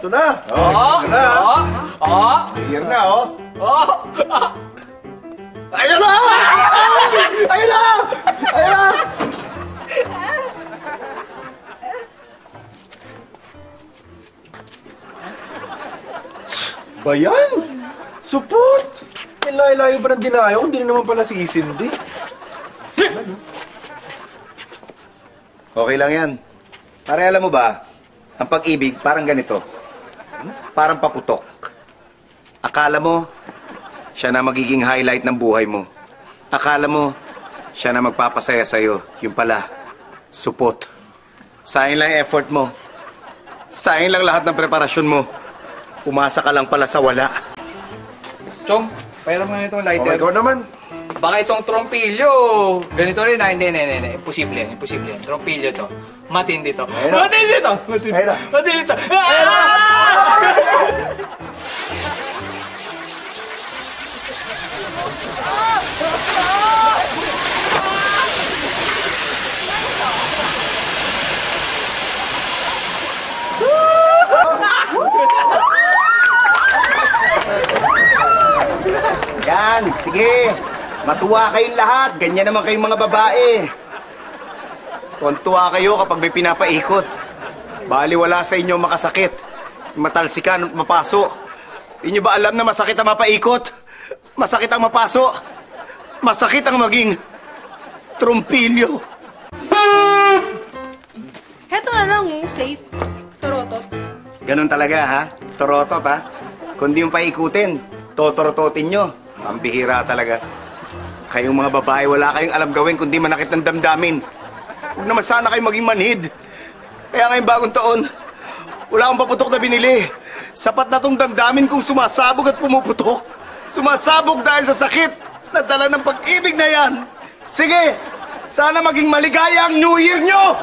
Ito na. Oh! Ito na. Oh! Here na, oh. Oh! Ayan na! Ayan na! Ayan na! Ba yan? Support! May layo-layo ba ng dinayo? Hindi na naman pala si Cindy. Okay lang yan. Pare, alam mo ba, ang pag-ibig parang ganito. Parang paputok. Akala mo, siya na magiging highlight ng buhay mo. Akala mo, siya na magpapasaya sa'yo. Yung pala, supot. Sayang lang effort mo. Sayang lang lahat ng preparasyon mo. Umasa ka lang pala sa wala. Chong, pairam nga itong lighter. Okay, ikaw naman. Baka itong trompilyo. Ganito rin na. Hindi. Imposible yan. Imposible yan. Trompilyo to. Matindi to. Matindi to. Matindi to. Yan, sige. Matuwa kayong lahat. Ganyan naman kayong mga babae. Tuwan-tuwa kayo kapag may pinapaikot. Baliwala sa inyo makasakit. Matalsikan at mapaso. Hindi nyo ba alam na masakit ang mapaikot? Masakit ang mapaso. Masakit ang maging trumpilyo. Heto na lang, safe. Torotot. Ganun talaga, ha? Torotot, ha? Kung di yung paikutin, totorototin nyo. Ang bihira talaga. Kayong mga babae, wala kayong alam gawin kundi manakit ng damdamin. Huwag naman sana kayo maging manhid. Kaya ngayong bagong taon, wala akong paputok na binili. Sapat na tong damdamin kong sumasabog at pumuputok. Sumasabog dahil sa sakit na dala ng pag-ibig na yan. Sige, sana maging maligaya ang New Year nyo!